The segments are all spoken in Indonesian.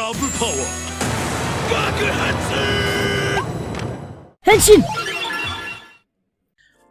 ダブパワー爆発変身。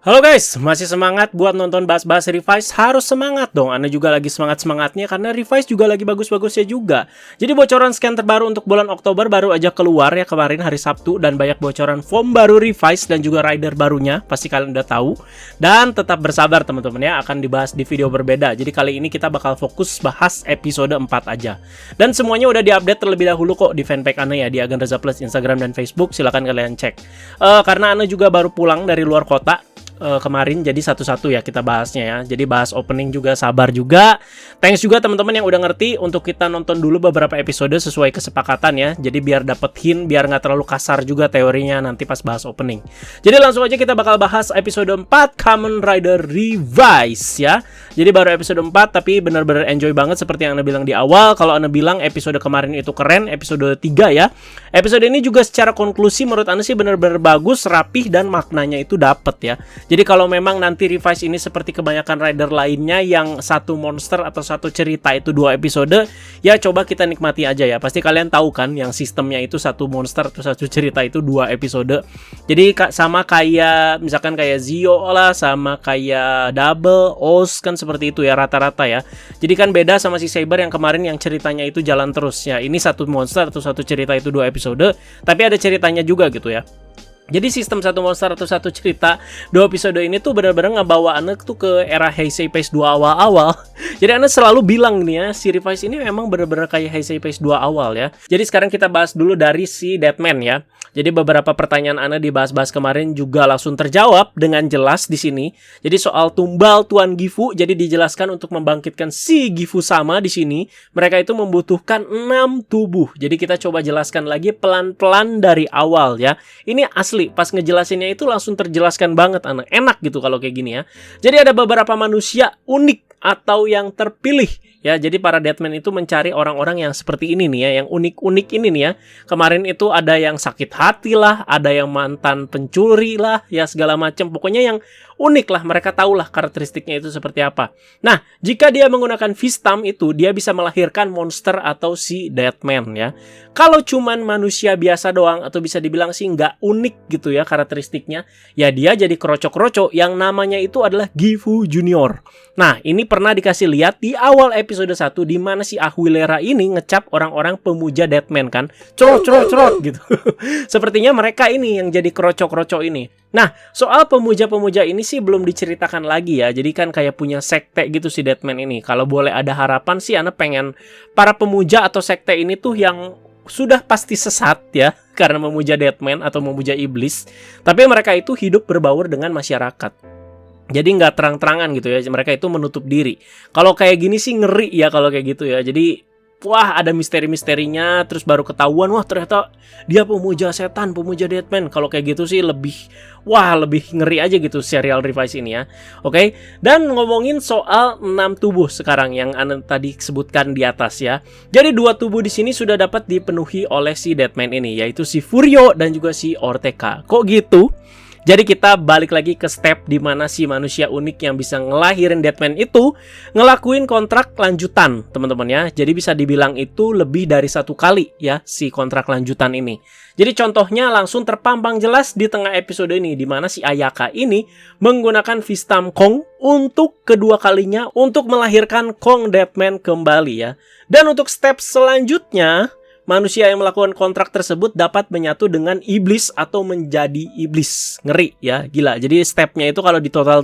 Halo guys, masih semangat buat nonton bahas-bahas Revice? Harus semangat dong, Anda juga lagi semangat-semangatnya karena Revice juga lagi bagus-bagusnya juga. Jadi bocoran scan terbaru untuk bulan Oktober baru aja keluar ya kemarin hari Sabtu. Dan banyak bocoran form baru Revice dan juga rider barunya, pasti kalian udah tahu. Dan tetap bersabar teman-teman ya, akan dibahas di video berbeda. Jadi kali ini kita bakal fokus bahas episode 4 aja. Dan semuanya udah diupdate terlebih dahulu kok di fanpage Anda ya, di Agen Reza Plus Instagram dan Facebook, silahkan kalian cek. Karena Anda juga baru pulang dari luar kota kemarin, jadi satu-satu ya kita bahasnya ya. Jadi bahas opening juga, sabar juga. Thanks juga teman-teman yang udah ngerti untuk kita nonton dulu beberapa episode sesuai kesepakatan ya. Jadi biar dapet hint, biar nggak terlalu kasar juga teorinya nanti pas bahas opening. Jadi langsung aja kita bakal bahas episode 4 Kamen Rider Revice ya. Jadi baru episode 4 tapi benar-benar enjoy banget seperti yang Anda bilang di awal. Kalau Anda bilang episode kemarin itu keren, episode 3 ya. Episode ini juga secara konklusi menurut Anda sih benar-benar bagus, rapih dan maknanya itu dapet ya. Jadi kalau memang nanti Revice ini seperti kebanyakan rider lainnya yang satu monster atau satu cerita itu 2 episode, ya coba kita nikmati aja ya. Pasti kalian tahu kan yang sistemnya itu satu monster atau satu cerita itu 2 episode. Jadi sama kayak misalkan kayak Zio lah, sama kayak Double, Oz kan seperti itu ya rata-rata ya. Jadi kan beda sama si Saber yang kemarin yang ceritanya itu jalan terus ya. Ini satu monster atau satu cerita itu 2 episode, tapi ada ceritanya juga gitu ya. Jadi sistem satu monster atau satu cerita 2 episode ini tuh benar-benar ngebawa anak tuh ke era Heisei Phase 2 awal-awal. Jadi anak selalu bilang nih ya, si Revice ini memang benar-benar kayak Heisei Phase 2 awal ya. Jadi sekarang kita bahas dulu dari si Deadman ya. Jadi beberapa pertanyaan Ana dibahas-bahas kemarin juga langsung terjawab dengan jelas di sini. Jadi soal tumbal Tuan Gifu, jadi dijelaskan untuk membangkitkan si Gifu sama di sini, mereka itu membutuhkan 6 tubuh. Jadi kita coba jelaskan lagi pelan-pelan dari awal ya. Ini asli, pas ngejelasinnya itu langsung terjelaskan banget Ana. Enak gitu kalau kayak gini ya. Jadi ada beberapa manusia unik atau yang terpilih ya. Jadi para Deadman itu mencari orang-orang yang seperti ini nih ya, yang unik-unik ini nih ya. Kemarin itu ada yang sakit hati lah, ada yang mantan pencuri lah, ya segala macam. Pokoknya yang unik lah, mereka tahulah karakteristiknya itu seperti apa. Nah, jika dia menggunakan Vistam itu, dia bisa melahirkan monster atau si Deadman ya. Kalau cuman manusia biasa doang, atau bisa dibilang sih nggak unik gitu ya karakteristiknya, ya dia jadi kroco-kroco yang namanya itu adalah Gifu Junior. Nah, ini pernah dikasih lihat di awal episode 1 di mana si Aguilera ini ngecap orang-orang pemuja Deadman kan. Cerot gitu. Sepertinya mereka ini yang jadi kroco-kroco ini. Nah, soal pemuja-pemuja ini sih belum diceritakan lagi ya. Jadi kan kayak punya sekte gitu si Deadman ini. Kalau boleh ada harapan sih Ana pengen para pemuja atau sekte ini tuh yang sudah pasti sesat ya karena memuja Deadman atau memuja iblis. Tapi mereka itu hidup berbaur dengan masyarakat. Jadi nggak terang-terangan gitu ya. Mereka itu menutup diri. Kalau kayak gini sih ngeri ya kalau kayak gitu ya. Jadi wah ada misteri-misterinya, terus baru ketahuan, wah ternyata dia pemuja setan, pemuja Deadman. Kalau kayak gitu sih lebih ngeri aja gitu serial Revice ini ya. Oke, dan ngomongin soal 6 tubuh sekarang yang Ana tadi sebutkan di atas ya. Jadi 2 tubuh di sini sudah dapat dipenuhi oleh si Deadman ini, yaitu si Furio dan juga si Orteka. Kok gitu? Jadi kita balik lagi ke step di mana si manusia unik yang bisa ngelahirin Deadman itu ngelakuin kontrak lanjutan, teman-teman ya. Jadi bisa dibilang itu lebih dari 1 kali ya si kontrak lanjutan ini. Jadi contohnya langsung terpampang jelas di tengah episode ini di mana si Ayaka ini menggunakan Vistam Kong untuk kedua kalinya untuk melahirkan Kong Deadman kembali ya. Dan untuk step selanjutnya, manusia yang melakukan kontrak tersebut dapat menyatu dengan iblis atau menjadi iblis. Ngeri ya, gila. Jadi stepnya itu kalau di total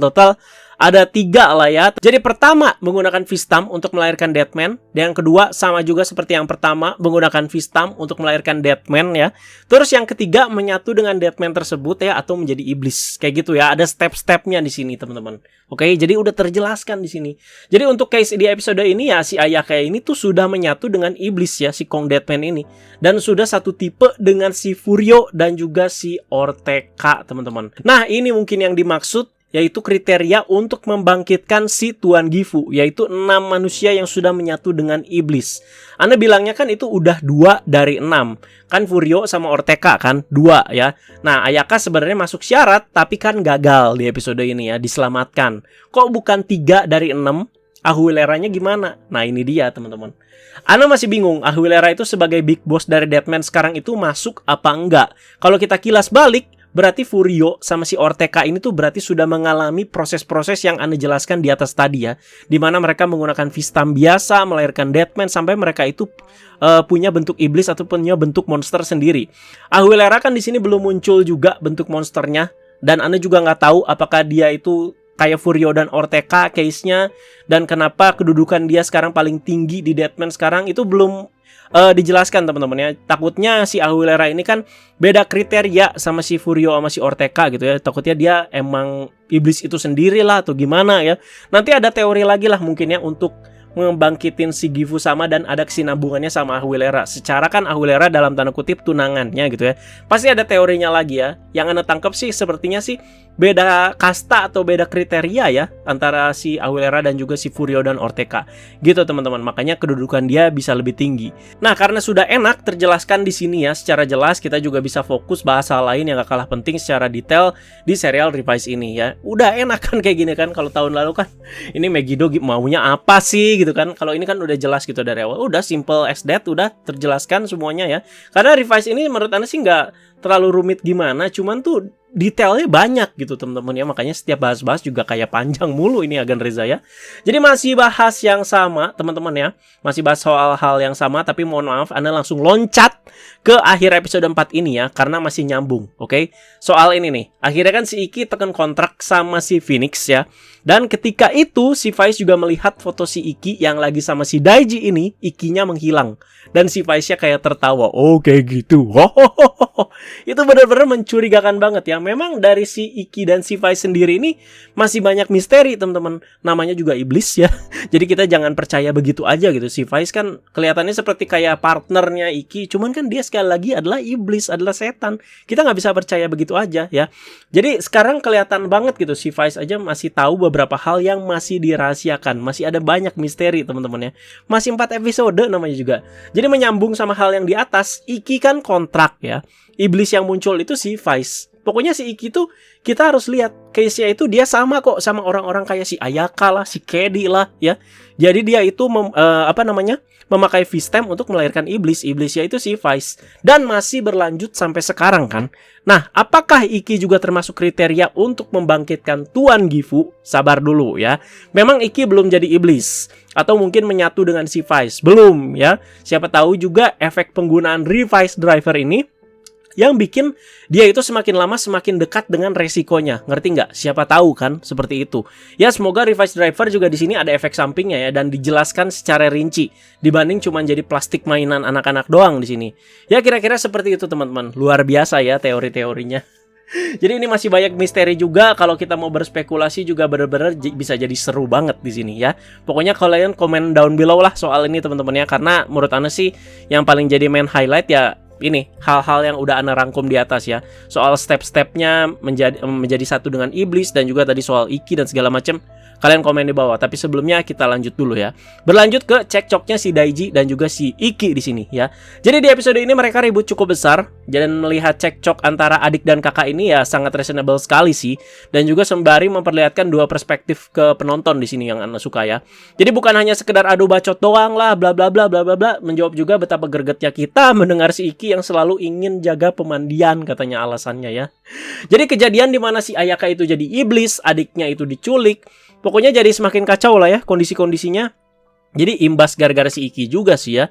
ada 3 lah ya. Jadi pertama menggunakan Vistam untuk melahirkan Deadman. Dan yang kedua sama juga seperti yang pertama menggunakan Vistam untuk melahirkan Deadman ya. Terus yang ketiga menyatu dengan Deadman tersebut ya atau menjadi iblis. Kayak gitu ya. Ada step-stepnya di sini teman-teman. Oke, jadi udah terjelaskan di sini. Jadi untuk case di episode ini ya si Ayaka ini tuh sudah menyatu dengan iblis ya si Kong Deadman ini. Dan sudah satu tipe dengan si Furio dan juga si Orteka teman-teman. Nah ini mungkin yang dimaksud, yaitu kriteria untuk membangkitkan si Tuan Gifu, yaitu 6 manusia yang sudah menyatu dengan iblis. Anda bilangnya kan itu udah 2 dari 6. Kan Furio sama Orteka kan 2 ya. Nah, Ayaka sebenarnya masuk syarat tapi kan gagal di episode ini ya, diselamatkan. Kok bukan 3 dari 6? Ahuileranya gimana? Nah ini dia teman-teman. Ana masih bingung, Ahuilera itu sebagai big boss dari Deadman sekarang itu masuk apa enggak? Kalau kita kilas balik, berarti Furio sama si Ortega ini tuh berarti sudah mengalami proses-proses yang Ana jelaskan di atas tadi ya. Dimana mereka menggunakan Vistam biasa, melahirkan Deadman, sampai mereka itu punya bentuk iblis atau punya bentuk monster sendiri. Ahuilera kan di sini belum muncul juga bentuk monsternya. Dan Ana juga nggak tahu apakah dia itu kayak Furio dan Ortega case-nya, dan kenapa kedudukan dia sekarang paling tinggi di Deadman sekarang itu belum dijelaskan teman-teman ya. Takutnya si Ahuilera ini kan beda kriteria sama si Furio sama si Ortega gitu ya. Takutnya dia emang iblis itu sendiri lah atau gimana ya. Nanti ada teori lagi lah mungkin ya untuk membangkitin si Gifu sama dan ada kesinambungannya sama Ahuilera. Secara kan Ahuilera dalam tanda kutip tunangannya gitu ya. Pasti ada teorinya lagi ya. Yang Ana tangkap sih sepertinya sih beda kasta atau beda kriteria ya antara si Ahuilera dan juga si Furio dan Ortega. Gitu teman-teman. Makanya kedudukan dia bisa lebih tinggi. Nah, karena sudah enak terjelaskan di sini ya secara jelas, kita juga bisa fokus bahasa lain yang gak kalah penting secara detail di serial Revise ini ya. Udah enak kan kayak gini kan. Kalau tahun lalu kan ini Megiddo maunya apa sih gitu kan. Kalau ini kan udah jelas gitu dari awal. Udah simple as that, udah terjelaskan semuanya ya. Karena Revise ini menurut Anda sih nggak terlalu rumit gimana, cuman tuh detailnya banyak gitu teman-teman ya. Makanya setiap bahas-bahas juga kayak panjang mulu ini Agan Reza ya. Jadi masih bahas yang sama teman-teman ya. Masih bahas soal hal yang sama, tapi mohon maaf Anda langsung loncat ke akhir episode 4 ini ya, karena masih nyambung. Oke? Soal ini nih, akhirnya kan si Ikki tekan kontrak sama si Phoenix ya. Dan ketika itu si Vice juga melihat foto si Ikki yang lagi sama si Daiji ini, Ikkinya menghilang. Dan si Vice-nya kayak tertawa. Oh kayak gitu. Itu benar-benar mencurigakan banget ya. Memang dari si Ikki dan si Vice sendiri ini masih banyak misteri teman-teman. Namanya juga iblis ya. Jadi kita jangan percaya begitu aja gitu. Si Vice kan kelihatannya seperti kayak partnernya Ikki, cuman kan dia sekali lagi adalah iblis, adalah setan. Kita nggak bisa percaya begitu aja ya. Jadi sekarang kelihatan banget gitu si Vice aja masih tahu beberapa hal yang masih dirahasiakan. Masih ada banyak misteri teman-teman ya. Masih 4 episode namanya juga. Jadi menyambung sama hal yang di atas, Ikki kan kontrak ya. Iblis yang muncul itu si Vice. Pokoknya si Ikki tuh kita harus lihat case-nya itu dia sama kok sama orang-orang kayak si Ayaka lah, si Kedi lah ya. Jadi dia itu memakai Vistam untuk melahirkan iblis. Iblisnya itu si Vice. Dan masih berlanjut sampai sekarang kan. Nah, apakah Ikki juga termasuk kriteria untuk membangkitkan Tuan Gifu? Sabar dulu ya. Memang Ikki belum jadi iblis. Atau mungkin menyatu dengan si Vice. Belum ya. Siapa tahu juga efek penggunaan Revice Driver ini yang bikin dia itu semakin lama semakin dekat dengan resikonya. Ngerti nggak? Siapa tahu kan seperti itu. Ya semoga Revice Driver juga di sini ada efek sampingnya ya dan dijelaskan secara rinci dibanding cuma jadi plastik mainan anak-anak doang di sini. Ya kira-kira seperti itu teman-teman. Luar biasa ya teori-teorinya. Jadi ini masih banyak misteri juga. Kalau kita mau berspekulasi juga benar-benar bisa jadi seru banget di sini ya. Pokoknya kalian komen down below lah soal ini teman-teman ya. Karena menurut Ana sih yang paling jadi main highlight ya ini hal-hal yang udah Ana rangkum di atas ya. Soal step-stepnya menjadi satu dengan iblis dan juga tadi soal Ikki dan segala macam. Kalian komen di bawah. Tapi sebelumnya kita lanjut dulu ya. Berlanjut ke cekcoknya si Daiji dan juga si Ikki di sini ya. Jadi di episode ini mereka ribut cukup besar dan melihat cekcok antara adik dan kakak ini ya sangat reasonable sekali sih. Dan juga sembari memperlihatkan dua perspektif ke penonton di sini yang Ana suka ya. Jadi bukan hanya sekedar adu bacot doang lah bla bla bla bla bla bla, menjawab juga betapa gregetnya kita mendengar si Ikki yang selalu ingin jaga pemandian katanya alasannya ya. Jadi kejadian di mana si Ayaka itu jadi iblis, adiknya itu diculik. Pokoknya jadi semakin kacau lah ya kondisi-kondisinya. Jadi imbas gara-gara si Ikki juga sih ya.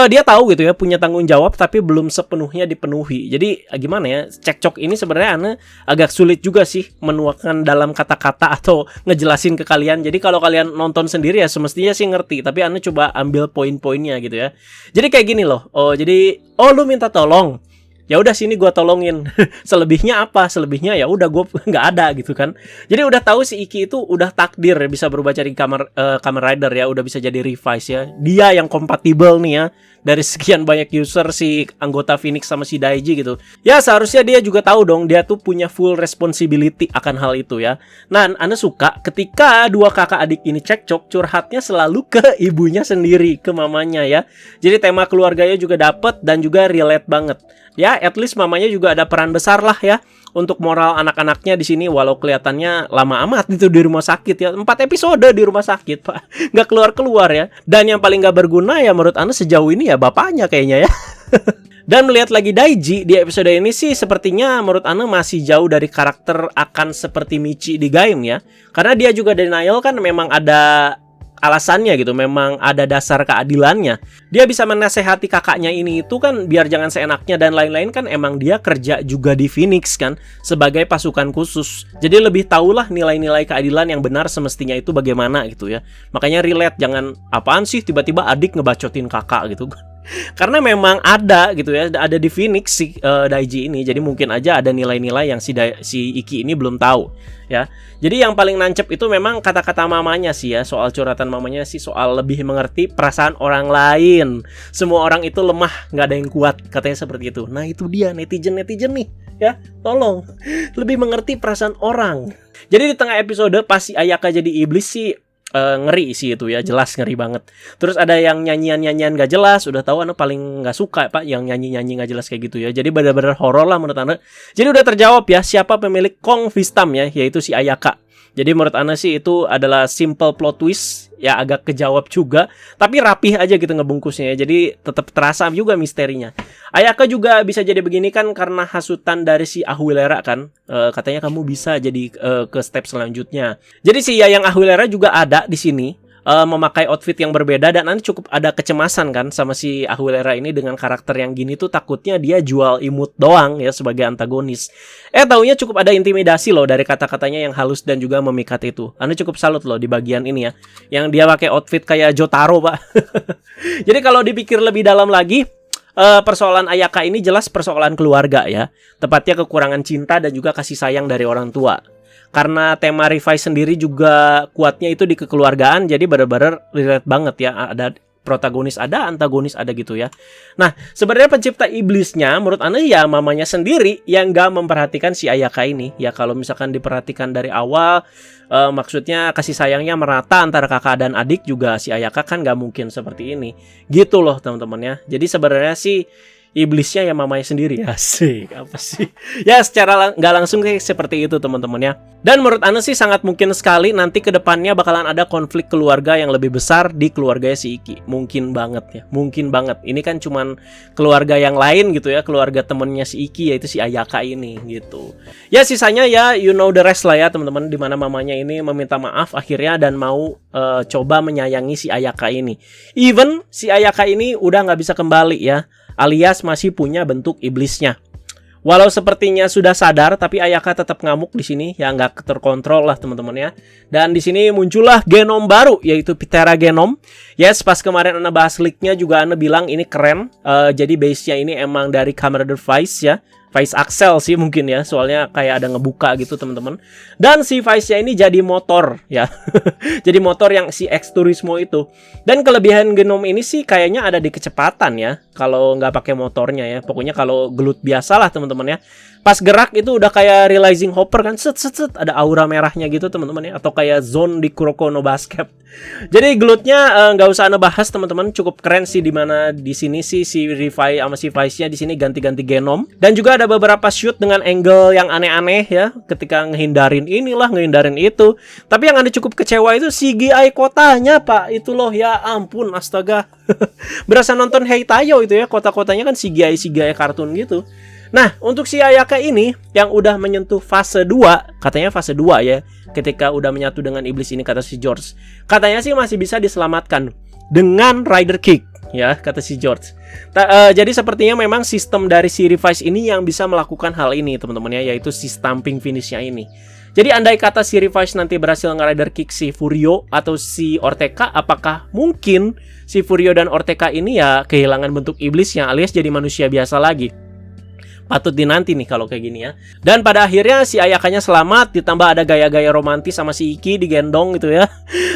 Dia tahu gitu ya punya tanggung jawab tapi belum sepenuhnya dipenuhi. Jadi gimana ya, cekcok ini sebenarnya Ana agak sulit juga sih menuangkan dalam kata-kata atau ngejelasin ke kalian. Jadi kalau kalian nonton sendiri ya semestinya sih ngerti, tapi Ana coba ambil poin-poinnya gitu ya. Jadi kayak gini loh. Lu minta tolong. Ya udah sini gua tolongin. Selebihnya apa? Selebihnya ya udah gua nggak ada gitu kan. Jadi udah tahu si Ikki itu udah takdir bisa berubah jadi Kamen Rider ya, udah bisa jadi Revice ya. Dia yang kompatibel nih ya. Dari sekian banyak user si anggota Phoenix sama si Daiji gitu. Ya seharusnya dia juga tahu dong dia tuh punya full responsibility akan hal itu ya. Nah, Ana suka ketika dua kakak adik ini cekcok curhatnya selalu ke ibunya sendiri, ke mamanya ya. Jadi tema keluarganya juga dapet dan juga relate banget. Ya, at least mamanya juga ada peran besar lah ya untuk moral anak-anaknya di sini, walau kelihatannya lama amat itu di rumah sakit ya. 4 episode di rumah sakit, Pak. Nggak keluar-keluar ya. Dan yang paling nggak berguna ya menurut Anda sejauh ini ya bapaknya kayaknya ya. Dan melihat lagi Daiji di episode ini sih sepertinya menurut Anda masih jauh dari karakter akan seperti Michi di Gaim ya. Karena dia juga denial kan memang ada alasannya gitu, memang ada dasar keadilannya. Dia bisa menasehati kakaknya ini itu kan biar jangan seenaknya dan lain-lain kan emang dia kerja juga di Phoenix kan sebagai pasukan khusus. Jadi lebih tahulah nilai-nilai keadilan yang benar semestinya itu bagaimana gitu ya. Makanya relate, jangan apaan sih tiba-tiba adik ngebacotin kakak gitu. Karena memang ada gitu ya, ada di Phoenix si Daiji ini. Jadi mungkin aja ada nilai-nilai yang si Iki ini belum tahu ya. Jadi yang paling nancep itu memang kata-kata mamanya sih ya, soal curhatan mamanya sih, soal lebih mengerti perasaan orang lain. Semua orang itu lemah, nggak ada yang kuat, katanya seperti itu. Nah itu dia netizen nih ya, tolong lebih mengerti perasaan orang. Jadi di tengah episode pas si Ayaka jadi iblis sih ngeri sih itu ya, jelas ngeri banget. Terus ada yang nyanyian gak jelas, udah tahu Anda paling gak suka Pak yang nyanyi gak jelas kayak gitu ya. Jadi benar-benar horor lah menurut Anda. Jadi udah terjawab ya siapa pemilik Kong Vistam ya, yaitu si Ayaka. Jadi menurut Anda sih itu adalah simple plot twist ya, agak kejawab juga, tapi rapih aja gitu ngebungkusnya ya. Jadi tetap terasa juga misterinya. Ayaka juga bisa jadi begini kan karena hasutan dari si Ahuilera kan. Katanya kamu bisa jadi ke step selanjutnya. Jadi si Yayang Ahuilera juga ada di sini. Memakai outfit yang berbeda dan nanti cukup ada kecemasan kan sama si Ahuilera ini dengan karakter yang gini tuh, takutnya dia jual imut doang ya sebagai antagonis. Taunya cukup ada intimidasi loh dari kata-katanya yang halus dan juga memikat itu. Anda cukup salut loh di bagian ini ya, yang dia pakai outfit kayak Jotaro Pak. Jadi kalau dipikir lebih dalam lagi, persoalan Ayaka ini jelas persoalan keluarga ya, tepatnya kekurangan cinta dan juga kasih sayang dari orang tua. Karena tema Revise sendiri juga kuatnya itu di kekeluargaan, jadi benar-benar relate banget ya. Ada protagonis, ada antagonis, ada gitu ya. Nah, sebenarnya pencipta iblisnya menurut Anda ya mamanya sendiri yang gak memperhatikan si Ayaka ini. Ya kalau misalkan diperhatikan dari awal, maksudnya kasih sayangnya merata antara kakak dan adik, juga si Ayaka kan gak mungkin seperti ini. Gitu loh teman-teman ya. Jadi sebenarnya sih iblisnya ya mamanya sendiri. Asik, apa sih? Ya secara nggak langsung kayak seperti itu teman-teman ya. Dan menurut Anda sih sangat mungkin sekali nanti ke depannya bakalan ada konflik keluarga yang lebih besar di keluarganya si Iki. Mungkin banget ya, mungkin banget. Ini kan cuman keluarga yang lain gitu ya, keluarga temennya si Iki yaitu si Ayaka ini gitu. Ya sisanya ya you know the rest lah ya teman-teman, dimana mamanya ini meminta maaf akhirnya dan mau coba menyayangi si Ayaka ini. Even si Ayaka ini udah nggak bisa kembali ya, alias masih punya bentuk iblisnya. Walau sepertinya sudah sadar, tapi Ayaka tetap ngamuk di sini, ya nggak terkontrol lah teman-teman ya. Dan di sini muncullah genom baru, yaitu Ptera Genom. Yes, pas kemarin Anda bahas leak-nya juga Anda bilang ini keren. Jadi base-nya ini emang dari Commander Vice ya. Vice Axel sih mungkin ya, soalnya kayak ada ngebuka gitu teman-teman. Dan si Vice-nya ini jadi motor ya. Jadi motor yang si X Turismo itu. Dan kelebihan genom ini sih kayaknya ada di kecepatan ya, kalau nggak pakai motornya ya. Pokoknya kalau gelut biasa lah teman-teman ya. Pas gerak itu udah kayak realizing hopper kan, set ada aura merahnya gitu teman-teman ya, atau kayak zone di Kuroko no Basket. Jadi gelutnya nggak usah Anda bahas teman-teman, cukup keren sih, dimana di sini sih si Revive sama si Vice-nya di sini ganti-ganti genom. Dan juga ada beberapa shoot dengan angle yang aneh-aneh ya, ketika ngehindarin inilah, ngehindarin itu. Tapi yang Anda cukup kecewa itu CGI kotanya Pak, itu loh ya ampun astaga. Berasa nonton Heitayo itu ya, kota-kotanya kan CGI kartun gitu. Nah, untuk si Ayaka ini yang udah menyentuh fase 2, katanya fase 2 ya, ketika udah menyatu dengan iblis ini, kata si George. Katanya sih masih bisa diselamatkan dengan Rider Kick, ya, kata si George. Jadi sepertinya memang sistem dari si Revice ini yang bisa melakukan hal ini, teman-teman ya, yaitu si stamping finishnya ini. Jadi andai kata si Revice nanti berhasil nge-Rider Kick si Furio atau si Orteka, apakah mungkin si Furio dan Orteka ini ya kehilangan bentuk iblisnya alias jadi manusia biasa lagi? Patut dinanti nih kalau kayak gini ya. Dan pada akhirnya si Ayakanya selamat, ditambah ada gaya-gaya romantis sama si Iki digendong gitu ya.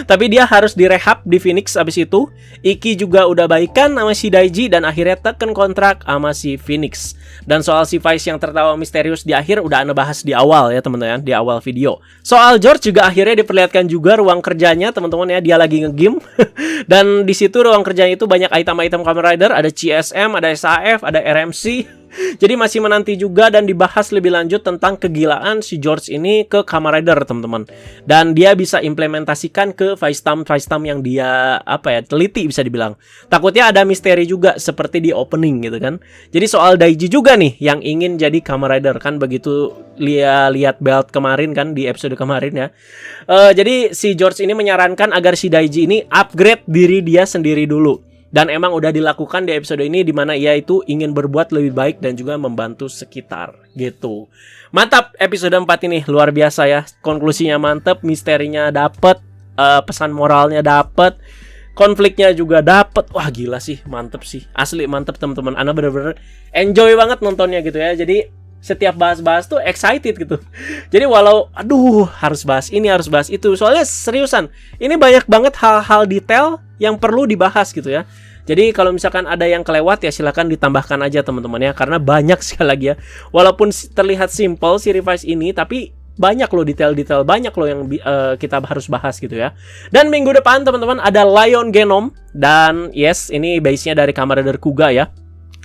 Tapi dia harus direhab di Phoenix abis itu. Iki juga udah baikan sama si Daiji dan akhirnya teken kontrak sama si Phoenix. Dan soal si Vice yang tertawa misterius di akhir udah Anda bahas di awal ya teman-teman, di awal video. Soal George juga akhirnya diperlihatkan juga ruang kerjanya teman-teman ya, dia lagi nge-game. Dan di situ ruang kerjanya itu banyak item-item Kamen Rider, ada CSM, ada SAF, ada RMC. Jadi masih menanti juga dan dibahas lebih lanjut tentang kegilaan si George ini ke Kamen Rider, teman-teman. Dan dia bisa implementasikan ke Vice Time yang dia teliti bisa dibilang. Takutnya ada misteri juga seperti di opening gitu kan. Jadi soal Daiji juga nih yang ingin jadi Kamen Rider kan, begitu lihat belt kemarin kan di episode kemarin ya. Jadi si George ini menyarankan agar si Daiji ini upgrade diri dia sendiri dulu. Dan emang udah dilakukan di episode ini, di mana ia itu ingin berbuat lebih baik dan juga membantu sekitar gitu. Mantap episode 4 ini, luar biasa ya. Konklusinya mantap, misterinya dapet, pesan moralnya dapet, konfliknya juga dapet. Wah gila sih, mantep sih. Asli mantep teman-teman. Ana bener-bener enjoy banget nontonnya gitu ya. Jadi setiap bahas-bahas tuh excited gitu. Jadi walau harus bahas ini, harus bahas itu. Soalnya seriusan, ini banyak banget hal-hal detail yang perlu dibahas gitu ya. Jadi kalau misalkan ada yang kelewat ya silakan ditambahkan aja teman-teman ya, karena banyak sekali lagi ya. Walaupun terlihat simple si Revise ini, tapi banyak loh detail-detail, banyak loh yang kita harus bahas gitu ya. Dan minggu depan teman-teman ada Lion Genome, dan yes ini base-nya dari Kamen Rider Kuga ya.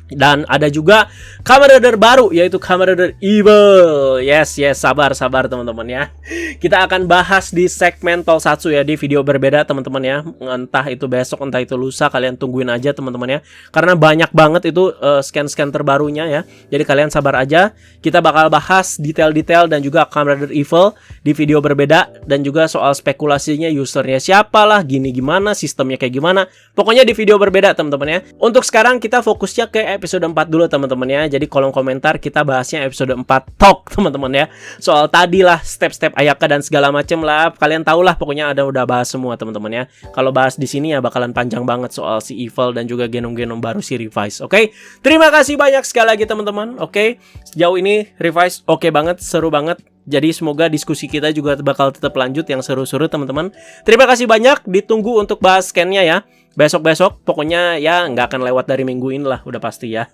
Dan ada juga Kamen Rider baru, yaitu Kamen Rider Evil. Yes, sabar teman-teman ya. Kita akan bahas di segmen Tokusatsu ya, di video berbeda teman-teman ya. Entah itu besok, entah itu lusa, kalian tungguin aja teman-teman ya. Karena banyak banget itu scan-scan terbarunya ya. Jadi kalian sabar aja. Kita bakal bahas detail-detail dan juga Kamen Rider Evil di video berbeda. Dan juga soal spekulasinya, usernya siapalah, gimana, sistemnya kayak gimana. Pokoknya di video berbeda teman-teman ya. Untuk sekarang kita fokusnya ke episode 4 dulu teman-teman ya. Jadi kolom komentar kita bahasnya episode 4 talk teman-teman ya. Soal tadi lah, step-step Ayaka dan segala macem lah. Kalian tahu lah pokoknya udah bahas semua teman-teman ya. Kalau bahas di sini ya bakalan panjang banget soal si Evil dan juga genom-genom baru si Revise. Oke? Terima kasih banyak sekali lagi teman-teman. Oke? Sejauh ini Revise oke banget, seru banget. Jadi semoga diskusi kita juga bakal tetap lanjut yang seru-seru teman-teman. Terima kasih banyak, ditunggu untuk bahas scan-nya ya. Besok-besok pokoknya ya nggak akan lewat dari minggu ini lah, udah pasti ya.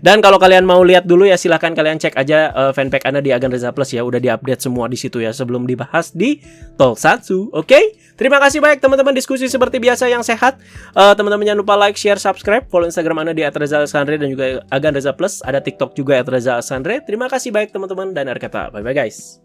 Dan kalau kalian mau lihat dulu ya silahkan kalian cek aja fanpage Anda di Agan Reza Plus ya, udah diupdate semua di situ ya sebelum dibahas di Tokusatsu. Oke? Terima kasih banyak teman-teman, diskusi seperti biasa yang sehat. Teman-teman jangan lupa like, share, subscribe, follow Instagram Anda di @reza_alexandre dan juga Agan Reza Plus, ada TikTok juga @reza_alexandre. Terima kasih banyak teman-teman dan akhir kata bye bye guys.